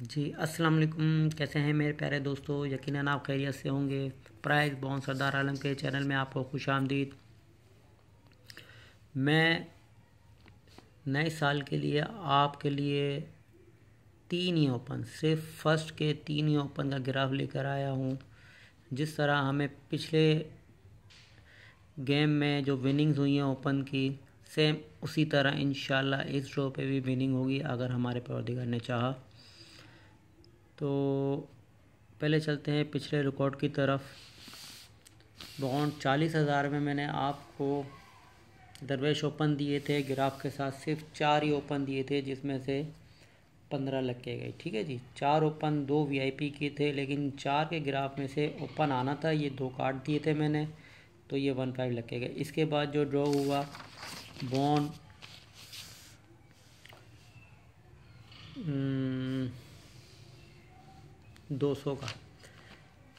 जी अस्सलाम वालेकुम। कैसे हैं मेरे प्यारे दोस्तों? यकीनन आप खैरियत से होंगे। प्राइज बॉन्ड सरदार आलम के चैनल में आपको खुश आमदीद। मैं नए साल के लिए आपके लिए 3 ही ओपन, सिर्फ फर्स्ट के 3 ही ओपन का ग्राफ लेकर आया हूँ। जिस तरह हमें पिछले गेम में जो विनिंग्स हुई हैं ओपन की, सेम उसी तरह इंशाल्लाह इस ड्रॉ पे भी विनिंग होगी अगर हमारे परवरदिगार ने चाहा। तो पहले चलते हैं पिछले रिकॉर्ड की तरफ। बॉन्ड 40,000 में मैंने आपको दरवेश ओपन दिए थे, ग्राफ के साथ सिर्फ 4 ही ओपन दिए थे, जिसमें से 15 लग के गए। ठीक है जी, 4 ओपन 2 वीआईपी के थे, लेकिन 4 के ग्राफ में से ओपन आना था, ये 2 काट दिए थे मैंने, तो ये 15 लग के गए। इसके बाद जो ड्रॉ हुआ बॉन्ड 200 का,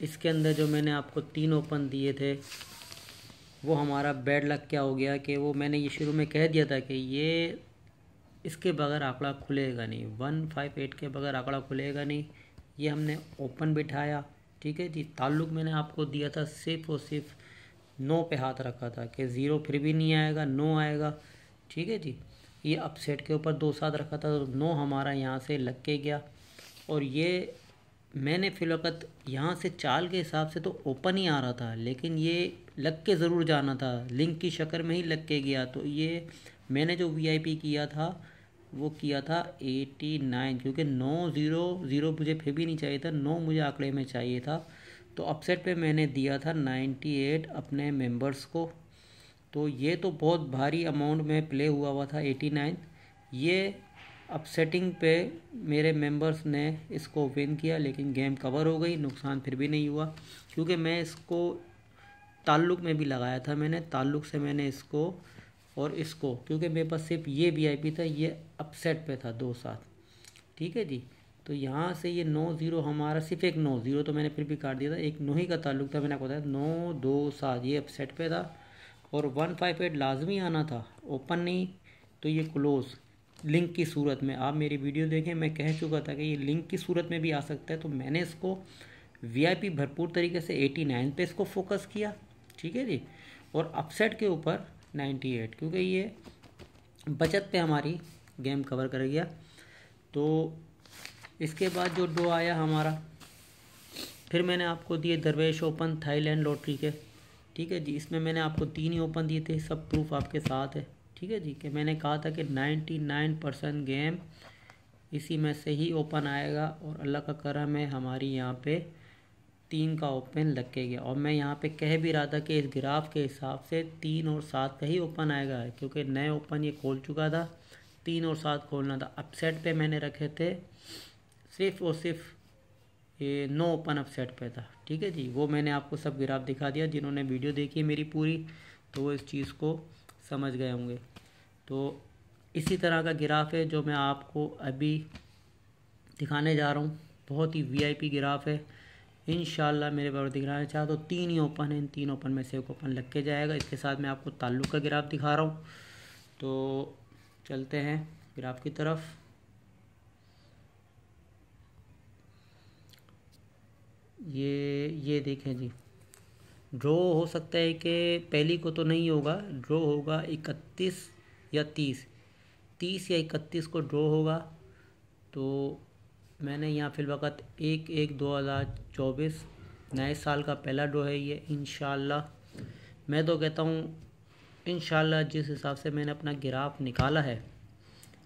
इसके अंदर जो मैंने आपको 3 ओपन दिए थे, वो हमारा बैड लक क्या हो गया कि वो मैंने ये शुरू में कह दिया था कि ये इसके बगैर आंकड़ा खुलेगा नहीं, 158 के बगैर आंकड़ा खुलेगा नहीं। ये हमने ओपन बिठाया। ठीक है जी, ताल्लुक मैंने आपको दिया था सिर्फ और सिर्फ 9 पे हाथ रखा था कि 0 फिर भी नहीं आएगा, 9 आएगा। ठीक है जी, ये अपसेट के ऊपर 2 साथ रखा था, तो 9 हमारा यहाँ से लग के गया। और ये मैंने फिलवक़्त यहाँ से चाल के हिसाब से तो ओपन ही आ रहा था, लेकिन ये लग के ज़रूर जाना था, लिंक की शक्ल में ही लग के गया। तो ये मैंने जो वीआईपी किया था वो किया था 89, क्योंकि 900 मुझे फिर भी नहीं चाहिए था, 9 मुझे आंकड़े में चाहिए था। तो अपसेट पे मैंने दिया था 98 अपने मेंबर्स को। तो ये तो बहुत भारी अमाउंट में प्ले हुआ था 89। ये अपसेटिंग पे मेरे मेंबर्स ने इसको विन किया, लेकिन गेम कवर हो गई, नुकसान फिर भी नहीं हुआ, क्योंकि मैं इसको ताल्लुक में भी लगाया था। मैंने ताल्लुक से मैंने इसको और इसको, क्योंकि मेरे पास सिर्फ ये वीआईपी था, ये अपसेट पे था 2 साथ। ठीक है जी, तो यहाँ से ये 9-0 हमारा, सिर्फ एक 9-0 तो मैंने फिर भी काट दिया था, एक 9 ही का ताल्लुक था। मैंने आपको बताया 9-2-7 ये अपसेट पे था, और 158 लाजमी आना था, ओपन नहीं। तो ये क्लोज लिंक की सूरत में, आप मेरी वीडियो देखें, मैं कह चुका था कि ये लिंक की सूरत में भी आ सकता है। तो मैंने इसको वीआईपी भरपूर तरीके से 89 पे इसको फोकस किया। ठीक है जी, और अपसेट के ऊपर 98, क्योंकि ये बचत पे हमारी गेम कवर कर गया। तो इसके बाद जो ड्रॉ आया हमारा, फिर मैंने आपको दिए दरवेश ओपन थाईलैंड लॉटरी के। ठीक है जी, इसमें मैंने आपको 3 ही ओपन दिए थे, सब प्रूफ आपके साथ है। ठीक है जी, कि मैंने कहा था कि 99% गेम इसी में से ही ओपन आएगा, और अल्लाह का करम है हमारी यहाँ पे 3 का ओपन लग के गया। और मैं यहाँ पे कह भी रहा था कि इस ग्राफ के हिसाब से 3 और 7 का ही ओपन आएगा, क्योंकि नए ओपन ये खोल चुका था, 3 और 7 खोलना था। अपसेट पे मैंने रखे थे सिर्फ और सिर्फ ये 9 ओपन अपसेट पे था। ठीक है जी, वो मैंने आपको सब ग्राफ दिखा दिया। जिन्होंने वीडियो देखी है मेरी पूरी, तो वो इस चीज़ को समझ गए होंगे। तो इसी तरह का ग्राफ है जो मैं आपको अभी दिखाने जा रहा हूँ। बहुत ही वीआईपी ग्राफ है। इंशाल्लाह मेरे बारे दिखाना चाहा तो 3 ही ओपन है, इन 3 ओपन में से एक ओपन लग के जाएगा। इसके साथ मैं आपको ताल्लुक का ग्राफ दिखा रहा हूँ। तो चलते हैं ग्राफ की तरफ। ये देखें जी, ड्रॉ हो सकता है कि पहली को तो नहीं होगा, ड्रॉ होगा 31 या 30 या 31 को ड्रॉ होगा। तो मैंने यहाँ फिलवक़्त 1/1/2024 नए साल का पहला ड्रॉ है ये। इंशाल्लाह मैं तो कहता हूँ, इंशाल्लाह जिस हिसाब से मैंने अपना ग्राफ निकाला है,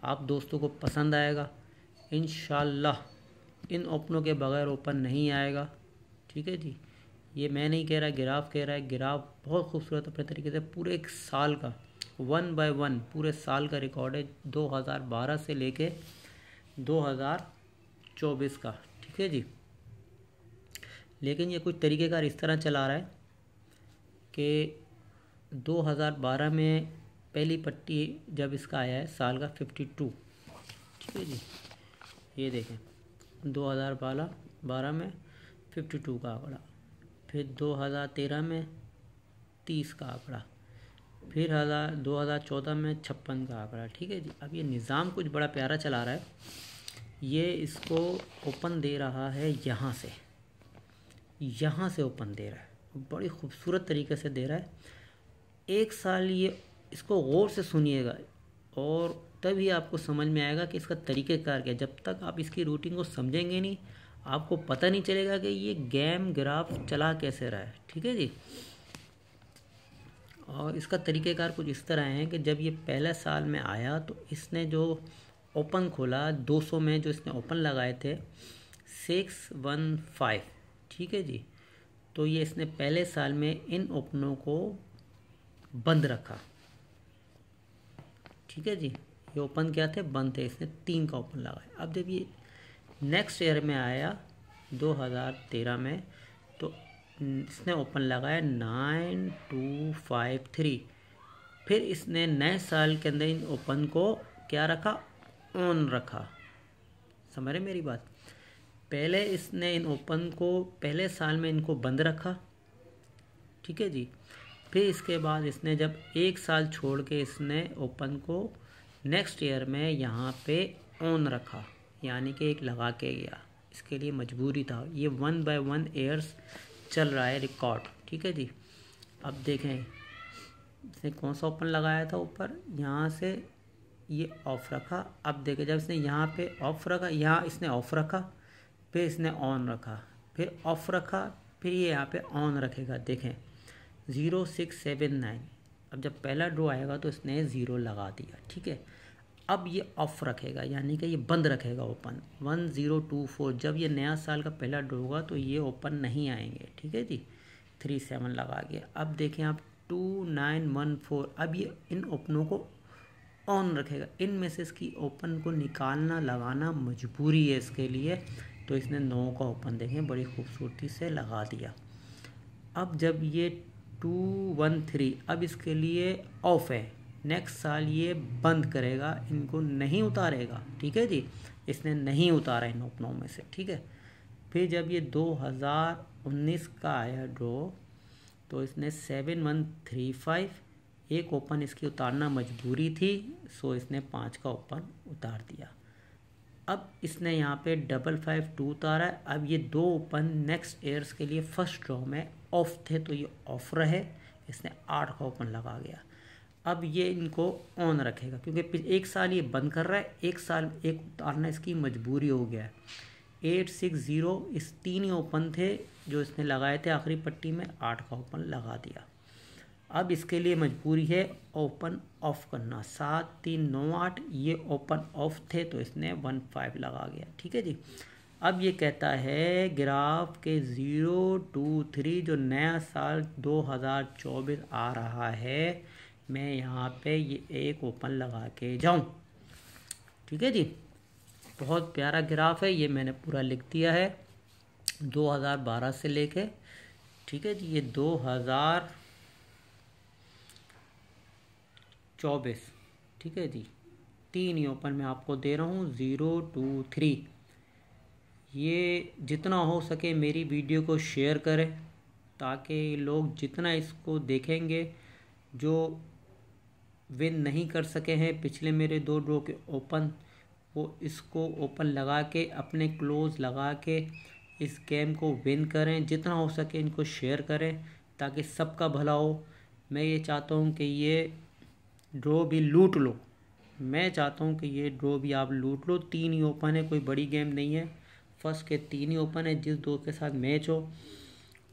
आप दोस्तों को पसंद आएगा। इंशाल्लाह इन ओपनों के बगैर ओपन नहीं आएगा। ठीक है जी, ये मैं नहीं कह रहा, ग्राफ कह रहा है। ग्राफ बहुत खूबसूरत अपने तरीके से पूरे एक साल का 1 बाय 1 पूरे साल का रिकॉर्ड है, 2012 से लेके 2024 का। ठीक है जी, लेकिन ये कुछ तरीक़ेकार इस तरह चला रहा है कि 2012 में पहली पट्टी जब इसका आया है साल का 52। ठीक है जी, ये देखें 2012 में 52 का आंकड़ा, फिर 2013 में 30 का आंकड़ा, फिर 2014 में 56 का आंकड़ा। ठीक है जी, अब ये निज़ाम कुछ बड़ा प्यारा चला रहा है ये इसको ओपन दे रहा है यहाँ से ओपन दे रहा है, बड़ी खूबसूरत तरीके से दे रहा है। 1 साल ये, इसको गौर से सुनिएगा और तभी आपको समझ में आएगा कि इसका तरीक़ेकार क्या है। जब तक आप इसकी रूटीन को समझेंगे नहीं, आपको पता नहीं चलेगा कि ये गेम ग्राफ चला कैसे रहा है। ठीक है जी। और इसका तरीक़ेकार कुछ इस तरह है कि जब ये पहले साल में आया तो इसने जो ओपन खोला 200 में, जो इसने ओपन लगाए थे 615, ठीक है जी। तो ये इसने पहले साल में इन ओपनों को बंद रखा, ठीक है जी। ये ओपन क्या थे, बंद थे, इसने 3 का ओपन लगाया। अब जब ये नेक्स्ट ईयर में आया 2013 में, तो इसने ओपन लगाया 9253। फिर इसने नए साल के अंदर इन ओपन को क्या रखा, ऑन रखा। समझ रहे मेरी बात। पहले इसने इन ओपन को पहले साल में इनको बंद रखा, ठीक है जी। फिर इसके बाद इसने जब 1 साल छोड़ के इसने ओपन को नेक्स्ट ईयर में यहाँ पे ऑन रखा, यानी कि एक लगा के गया। इसके लिए मजबूरी था। ये 1 by 1 ईयर्स चल रहा है रिकॉर्ड, ठीक है जी। अब देखें इसने कौन सा ओपन लगाया था ऊपर, यहाँ से ये ऑफ रखा। अब देखें जब इसने यहाँ पे ऑफ रखा, यहाँ इसने ऑफ रखा, फिर इसने ऑन रखा, फिर ऑफ रखा, फिर ये यहाँ पे ऑन रखेगा। देखें 0679। अब जब पहला ड्रॉ आएगा तो इसने 0 लगा दिया, ठीक है। अब ये ऑफ रखेगा, यानी कि ये बंद रखेगा ओपन 1024। जब ये नया साल का पहला ड्रॉ होगा तो ये ओपन नहीं आएंगे, ठीक है जी। 37 लगा के अब देखें आप 2914। अब ये इन ओपनों को ऑन रखेगा। इनमें से इसकी ओपन को निकालना लगाना मजबूरी है इसके लिए, तो इसने 9 का ओपन देखें बड़ी खूबसूरती से लगा दिया। अब जब ये 213, अब इसके लिए ऑफ है, नेक्स्ट साल ये बंद करेगा, इनको नहीं उतारेगा, ठीक है जी। इसने नहीं उतारा इन ओपनों में से, ठीक है। फिर जब ये 2019 का आया ड्रॉ, तो इसने 7135, एक ओपन इसकी उतारना मजबूरी थी, सो इसने 5 का ओपन उतार दिया। अब इसने यहाँ पे 552 उतारा है। अब ये 2 ओपन नेक्स्ट ईयर्स के लिए फर्स्ट ड्रॉ में ऑफ थे, तो ये ऑफ रहे, इसने 8 का ओपन लगा गया। अब ये इनको ऑन रखेगा क्योंकि 1 साल ये बंद कर रहा है, 1 साल एक उतारना इसकी मजबूरी हो गया है। 860, इस 3 ही ओपन थे जो इसने लगाए थे आखिरी पट्टी में, 8 का ओपन लगा दिया। अब इसके लिए मजबूरी है ओपन ऑफ करना। 7398, ये ओपन ऑफ थे तो इसने 15 लगा गया, ठीक है जी। अब ये कहता है ग्राफ के 023 जो नया साल 2024 आ रहा है, मैं यहाँ पे ये एक ओपन लगा के जाऊँ, ठीक है जी। बहुत प्यारा ग्राफ है, ये मैंने पूरा लिख दिया है 2012 से लेके, ठीक है जी। ये 2024, ठीक है जी। 3 ही ओपन मैं आपको दे रहा हूँ 023। ये जितना हो सके मेरी वीडियो को शेयर करें ताकि लोग जितना इसको देखेंगे, जो विन नहीं कर सके हैं पिछले मेरे 2 ड्रॉ के ओपन, वो इसको ओपन लगा के अपने क्लोज लगा के इस गेम को विन करें। जितना हो सके इनको शेयर करें ताकि सबका भला हो। मैं ये चाहता हूँ कि ये ड्रॉ भी लूट लो, मैं चाहता हूँ कि ये ड्रॉ भी आप लूट लो। 3 ही ओपन है, कोई बड़ी गेम नहीं है, फर्स्ट के 3 ही ओपन है। जिस दोस्त के साथ मैच हो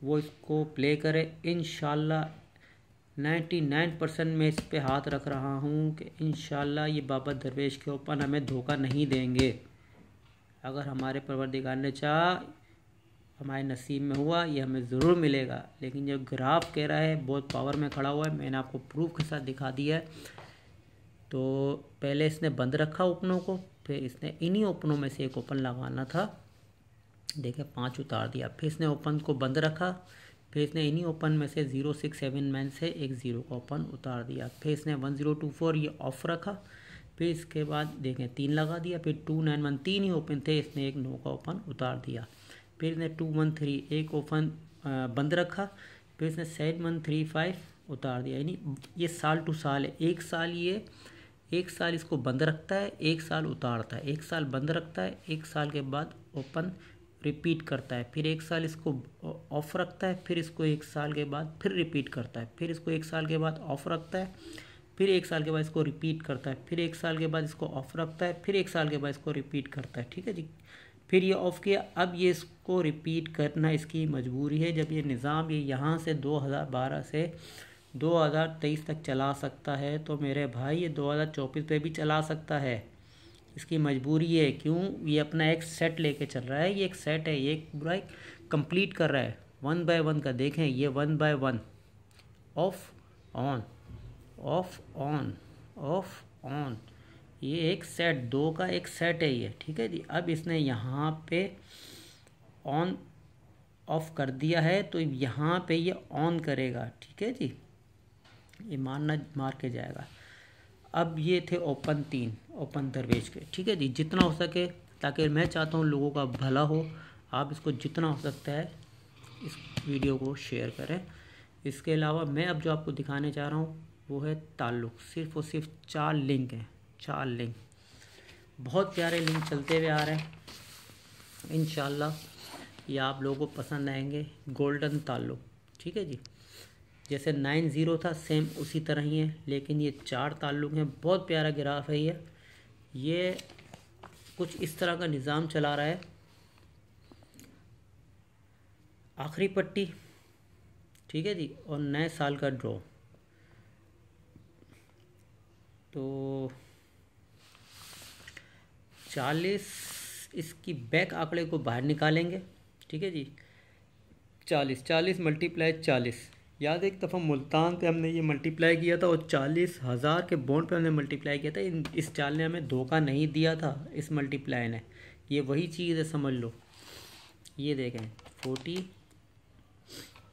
वो इसको प्ले करे। इंशाल्लाह 99% मैं इस पे हाथ रख रहा हूँ कि इंशाल्लाह ये बाबा दरवेश के ओपन हमें धोखा नहीं देंगे। अगर हमारे परवरदिगार ने चाहा, हमारे नसीब में हुआ, ये हमें ज़रूर मिलेगा। लेकिन जो ग्राफ कह रहा है बहुत पावर में खड़ा हुआ है, मैंने आपको प्रूफ के साथ दिखा दिया है। तो पहले इसने बंद रखा ओपनों को, फिर इसने इन्हीं ओपनों में से एक ओपन लगाना था, देखिए 5 उतार दिया। फिर इसने ओपन को बंद रखा, फिर इसने इन्हीं ओपन में से 0679 से एक 0 का ओपन उतार दिया। फिर इसने 1024 ये ऑफ रखा, फिर इसके बाद देखें 3 लगा दिया। फिर 291, 3 ही ओपन थे, इसने एक 9 का ओपन उतार दिया। फिर इसने 213 एक ओपन बंद रखा, फिर इसने 7135 उतार दिया। यानी ये साल टू साल है, 1 साल ये 1 साल इसको बंद रखता है, 1 साल उतारता है, 1 साल बंद रखता है, 1 साल के बाद ओपन रिपीट करता है, फिर 1 साल इसको ऑफ रखता है, फिर इसको 1 साल के बाद फिर रिपीट करता है, फिर इसको 1 साल के बाद ऑफ रखता है, फिर 1 साल के बाद इसको रिपीट करता है, फिर 1 साल के बाद इसको ऑफ रखता है, फिर 1 साल के बाद इसको रिपीट करता है। ठीक है जी। फिर ये ऑफ किया, अब ये इसको रिपीट करना इसकी मजबूरी है। जब ये निज़ाम ये यहाँ से 2012 से 2023 तक चला सकता है तो मेरे भाई ये 2024 पे भी चला सकता है। इसकी मजबूरी है। क्यों? ये अपना एक सेट लेके चल रहा है। ये एक सेट है, ये पूरा एक कंप्लीट कर रहा है 1 बाय 1 का। देखें ये 1 by 1 off on off on off on, ये एक सेट, 2 का एक सेट है ये। ठीक है जी। अब इसने यहाँ पे ऑन ऑफ कर दिया है तो यहाँ पे ये ऑन करेगा। ठीक है जी, ये मार के जाएगा। अब ये थे ओपन 3 ओपन दरवेश के। ठीक है जी। जितना हो सके, ताकि मैं चाहता हूँ लोगों का भला हो, आप इसको जितना हो सकता है इस वीडियो को शेयर करें। इसके अलावा मैं अब जो आपको दिखाने जा रहा हूँ वो है ताल्लुक़। सिर्फ और सिर्फ 4 लिंक हैं, 4 लिंक, बहुत प्यारे लिंक चलते हुए आ रहे हैं। इंशाल्लाह ये आप लोगों को पसंद आएंगे। गोल्डन ताल्लुक़। ठीक है जी। जैसे 90 था सेम उसी तरह ही है, लेकिन ये 4 ताल्लुक़ हैं। बहुत प्यारा ग्राफ है ये कुछ इस तरह का निज़ाम चला रहा है। आखिरी पट्टी, ठीक है जी, और नए साल का ड्रॉ। तो 40 इसकी बैक आंकड़े को बाहर निकालेंगे। ठीक है जी। 40 मल्टीप्लाई 40, याद एक दफ़ा मुल्तान पे हमने ये मल्टीप्लाई किया था और 40,000 के बॉन्ड पे हमने मल्टीप्लाई किया था। इस चाल ने हमें धोखा नहीं दिया था, इस मल्टीप्लाई ने। ये वही चीज़ है, समझ लो। ये देखें 40,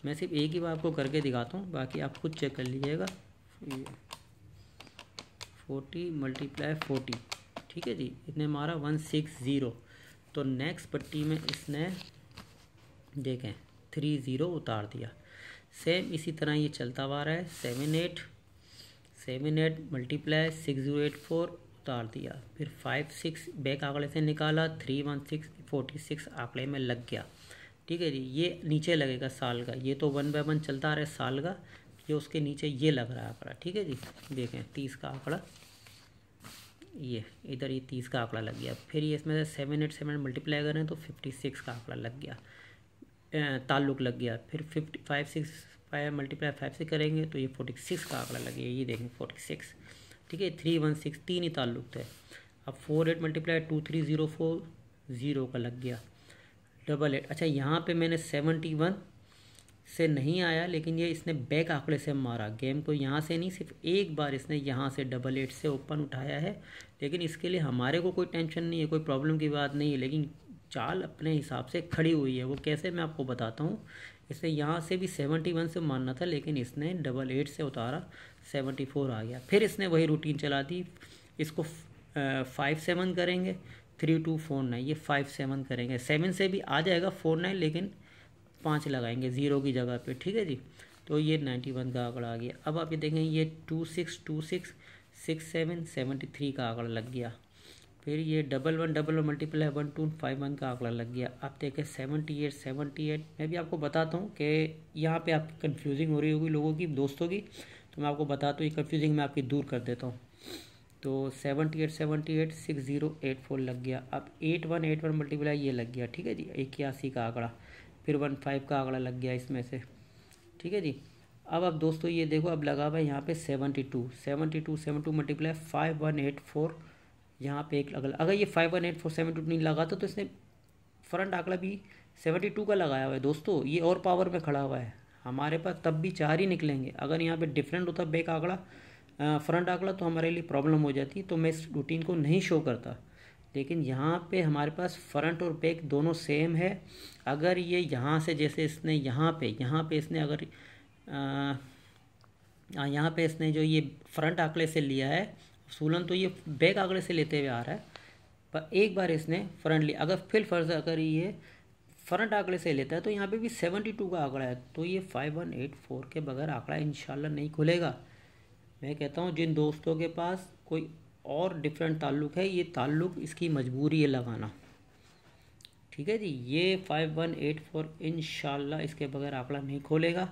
मैं सिर्फ एक ही बार आपको करके दिखाता हूँ, बाकी आप खुद चेक कर लीजिएगा। 40 मल्टीप्लाई 40, ठीक है जी, इसने मारा 160। तो नेक्स्ट पट्टी में इसने देखें 30 उतार दिया। सेम इसी तरह ये चलता हुआ रहा है। 78 मल्टीप्लाई 6084 उतार दिया। फिर 56 बैक आंकड़े से निकाला, 316 46 आंकड़े में लग गया। ठीक है जी। ये नीचे लगेगा साल का, ये तो 1 बाय 1 चलता आ रहा है साल का, ये उसके नीचे ये लग रहा है आंकड़ा। ठीक है जी। देखें 30 का आंकड़ा, ये इधर ये 30 का आंकड़ा लग गया। फिर ये इसमें से 787 मल्टीप्लाई करें तो 56 का आंकड़ा लग गया, ताल्लुक़ लग गया। फिर 5 मल्टीप्लाई 5 से करेंगे तो ये 46 का आंकड़ा लग गया। ये देखें 46। ठीक है। 316 3 ही ताल्लुक़ थे। अब 48 मल्टीप्लाई 2304 0 का लग गया। 88, अच्छा यहाँ पे मैंने 71 से नहीं आया, लेकिन ये इसने बैक आंकड़े से मारा गेम को। यहाँ से नहीं, सिर्फ एक बार इसने यहाँ से 88 से ओपन उठाया है। लेकिन इसके लिए हमारे को कोई टेंशन नहीं है, कोई प्रॉब्लम की बात नहीं है। लेकिन चाल अपने हिसाब से खड़ी हुई है। वो कैसे, मैं आपको बताता हूँ। इसने यहाँ से भी 71 से मारना था, लेकिन इसने 88 से उतारा, 74 आ गया। फिर इसने वही रूटीन चला दी। इसको 57 करेंगे, 3249, ये 57 करेंगे। 7 से भी आ जाएगा 49, लेकिन 5 लगाएंगे 0 की जगह पे। ठीक है जी। तो ये 91 का आंकड़ा आ गया। अब आप ये देखें, ये 2626 67 73 का आंकड़ा लग गया। फिर ये 11 मल्टीप्लाई 1251 का आंकड़ा लग गया। आप देखें 78। मैं भी आपको बताता हूँ कि यहाँ पे आप कंफ्यूजिंग हो रही होगी लोगों की, दोस्तों की, तो मैं आपको बताता हूँ, ये कंफ्यूजिंग मैं आपकी दूर कर देता हूँ। तो 78 6084 लग गया। अब 81 मल्टीप्लाई ये लग गया। ठीक है जी, 81 का आंकड़ा। फिर 15 का आंकड़ा लग गया इसमें से। ठीक है जी। अब दोस्तों ये देखो, अब लगा हुआ है यहाँ पे 72 मल्टीप्लाई 5184, यहाँ पे एक अगर ये 518472 नहीं लगा तो इसने फ्रंट आंकड़ा भी 72 का लगाया हुआ है दोस्तों। ये और पावर में खड़ा हुआ है। हमारे पास तब भी 4 ही निकलेंगे। अगर यहाँ पे डिफरेंट होता बैक आंकड़ा फ्रंट आंकड़ा तो हमारे लिए प्रॉब्लम हो जाती, तो मैं इस रूटीन को नहीं शो करता। लेकिन यहाँ पे हमारे पास फ्रंट और बैक दोनों सेम है। अगर ये यहाँ से, जैसे इसने यहाँ पे इसने अगर यहाँ पे इसने जो ये फ्रंट आंकड़े से लिया है सूलन, तो ये बैक आंकड़े से लेते हुए आ रहा है। पर एक बार इसने फ्रंट लिया, अगर फिर फर्ज अगर ये फ्रंट आंकड़े से लेता है तो यहाँ पे भी 72 का आंकड़ा है। तो ये 5184 के बगैर आंकड़ा इंशाल्लाह नहीं खुलेगा। मैं कहता हूँ जिन दोस्तों के पास कोई और डिफरेंट ताल्लुक है, ये ताल्लुक इसकी मजबूरी है लगाना, ठीक है जी। ये 5184 इंशाल्लाह इसके बगैर आंकड़ा नहीं खोलेगा।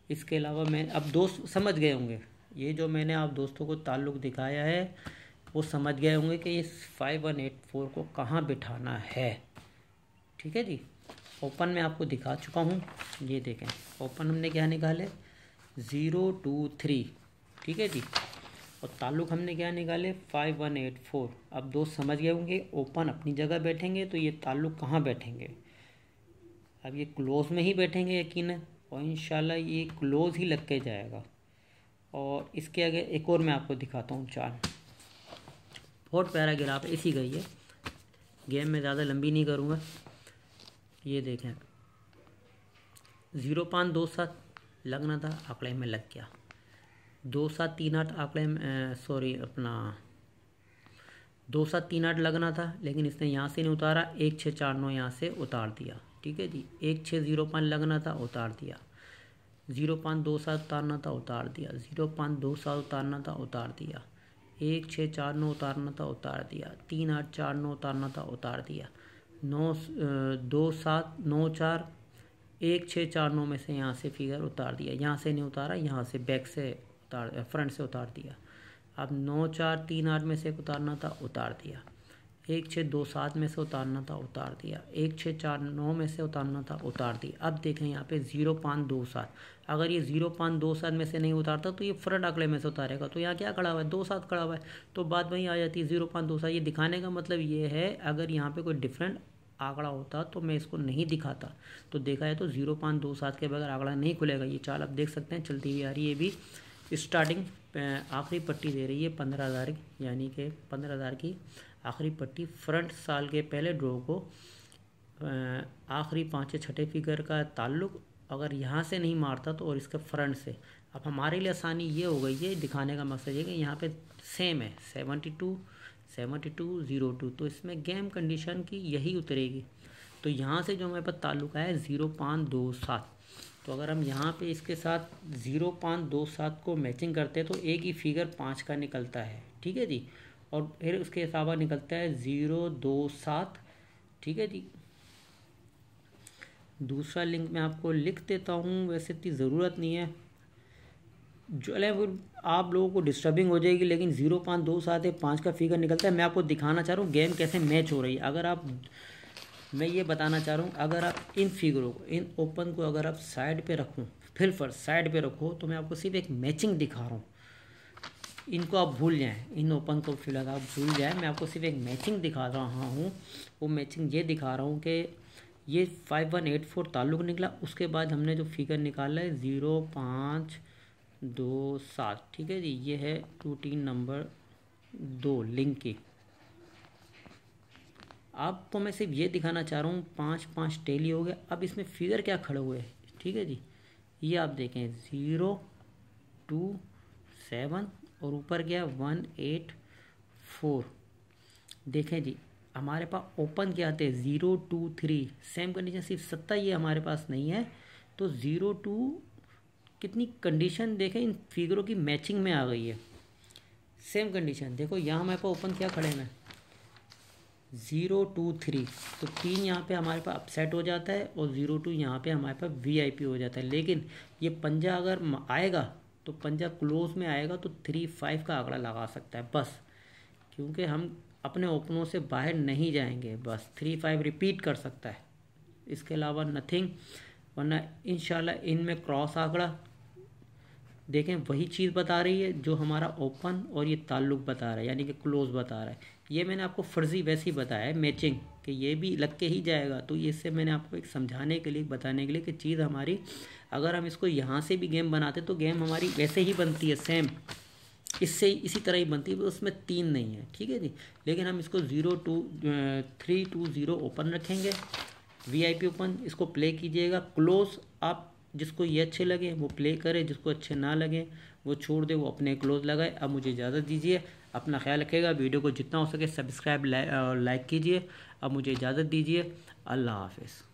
इसके अलावा मैं अब दोस्त समझ गए होंगे, ये जो मैंने आप दोस्तों को ताल्लुक दिखाया है वो समझ गए होंगे कि इस 5184 को कहाँ बिठाना है, ठीक है जी। ओपन में आपको दिखा चुका हूँ, ये देखें ओपन हमने क्या निकाले 023, ठीक है जी। और ताल्लुक हमने क्या निकाले 5184। अब दोस्त समझ गए होंगे ओपन अपनी जगह बैठेंगे तो ये ताल्लुक कहाँ बैठेंगे, अब ये क्लोज में ही बैठेंगे यकीनन, और इंशाल्लाह ये क्लोज ही लग के जाएगा। और इसके आगे एक और मैं आपको दिखाता हूँ चार्ट, बहुत प्यारा ग्राफ है, इसी का ही है, गेम में ज़्यादा लंबी नहीं करूँगा। ये देखें 0.27 लगना था, आंकड़े में लग गया। 2738 आंकड़े में सॉरी अपना 2738 लगना था, लेकिन इसने यहाँ से नहीं उतारा, 1649 यहाँ से उतार दिया, ठीक है जी। 1605 लगना था, उतार दिया। 0.27 उतारना था, उतार दिया। 0.27 उतारना था, उतार दिया। 1649 उतारना था, उतार दिया। 3849 उतारना था, उतार दिया। 2794 1649 में से यहाँ से फिगर उतार दिया, यहाँ से नहीं उतारा, यहाँ से बैक से उतार फ्रंट से उतार दिया। अब 9438 में से उतारना था, उतार दिया। 1627 में से उतारना था, उतार दिया। 1649 में से उतारना था, उतार दिया। अब देखें यहाँ पे 0.27, अगर ये 0.27 में से नहीं उतारता तो ये फ्रंट आंकड़े में से उतारेगा, तो यहाँ क्या खड़ा हुआ है 27 खड़ा हुआ है, तो बात वहीं आ जाती है 0.27। ये दिखाने का मतलब ये है अगर यहाँ पे कोई डिफरेंट आंकड़ा होता तो मैं इसको नहीं दिखाता, तो देखा है तो 0.27 के बगैर आंकड़ा नहीं खुलेगा। ये चाल आप देख सकते हैं चलती हुई आ रही है, ये भी स्टार्टिंग आखिरी पट्टी दे रही है 15,000, यानी कि 15,000 की आखिरी पट्टी फ्रंट साल के पहले ड्रॉ को आखिरी 5 या 6 फिगर का ताल्लुक अगर यहाँ से नहीं मारता तो और इसके फ्रंट से। अब हमारे लिए आसानी ये हो गई है, दिखाने का मकसद ये कि यहाँ पे सेम है 72 02, तो इसमें गेम कंडीशन की यही उतरेगी। तो यहाँ से जो हमारे पास ताल्लुक आया 0.27, तो अगर हम यहाँ पे इसके साथ 0.27 को मैचिंग करते हैं तो एक ही फिगर 5 का निकलता है, ठीक है जी। और फिर उसके अलावा निकलता है 027, ठीक है जी। दूसरा लिंक मैं आपको लिख देता हूँ, वैसे इतनी ज़रूरत नहीं है, जो वो आप लोगों को डिस्टर्बिंग हो जाएगी, लेकिन 0.27 है 5 का फिगर निकलता है। मैं आपको दिखाना चाह रहा हूँ गेम कैसे मैच हो रही है। अगर आप मैं ये बताना चाह रहा हूँ अगर आप इन फिगरों को, इन ओपन को अगर आप साइड पे रखूँ, फिर साइड पे रखो, तो मैं आपको सिर्फ एक मैचिंग दिखा रहा हूँ। इनको आप भूल जाएं, इन ओपन को फिलहाल आप भूल जाएं, मैं आपको सिर्फ एक मैचिंग दिखा रहा हूँ। वो मैचिंग ये दिखा रहा हूँ कि ये 5184 ताल्लुक निकला, उसके बाद हमने जो फिगर निकाला है 0.27, ठीक है जी। ये है रूटीन नंबर 2 लिंक की। आपको मैं सिर्फ ये दिखाना चाह रहा हूँ 5 टेली हो गया। अब इसमें फिगर क्या खड़े हुए हैं, ठीक है जी। ये आप देखें 027 और ऊपर गया 184। देखें जी हमारे पास ओपन क्या आते हैं 023, सेम कंडीशन, सिर्फ 7 ये हमारे पास नहीं है, तो 02 कितनी कंडीशन देखें इन फिगरों की मैचिंग में आ गई है। सेम कंडीशन देखो, यहाँ हमारे पास ओपन क्या खड़े हैं 023, तो 3 यहाँ पे हमारे पास अपसेट हो जाता है और 02 यहाँ पे हमारे पास VIP हो जाता है। लेकिन ये पंजा अगर आएगा तो पंजा क्लोज में आएगा तो 35 का आंकड़ा लगा सकता है बस, क्योंकि हम अपने ओपनों से बाहर नहीं जाएंगे, बस 35 रिपीट कर सकता है, इसके अलावा नथिंग। वरना इंशाल्लाह इनमें क्रॉस आंकड़ा देखें वही चीज़ बता रही है जो हमारा ओपन और ये ताल्लुक बता रहा है, यानी कि क्लोज बता रहा है। ये मैंने आपको फर्जी वैसे ही बताया है मैचिंग कि ये भी लग के ही जाएगा, तो ये इससे मैंने आपको एक समझाने के लिए बताने के लिए कि चीज़ हमारी अगर हम इसको यहाँ से भी गेम बनाते तो गेम हमारी वैसे ही बनती है, सेम इससे इसी तरह ही बनती है, उसमें 3 नहीं है, ठीक है जी। लेकिन हम इसको 320 ओपन रखेंगे, VIP ओपन, इसको प्ले कीजिएगा। क्लोज आप जिसको ये अच्छे लगे वो प्ले करे, जिसको अच्छे ना लगे वो छोड़ दे, वो अपने क्लोज लगाए। अब मुझे इजाज़त दीजिए, अपना ख्याल रखिएगा, वीडियो को जितना हो सके सब्सक्राइब लाइक कीजिए। अब मुझे इजाज़त दीजिए, अल्लाह हाफिज़।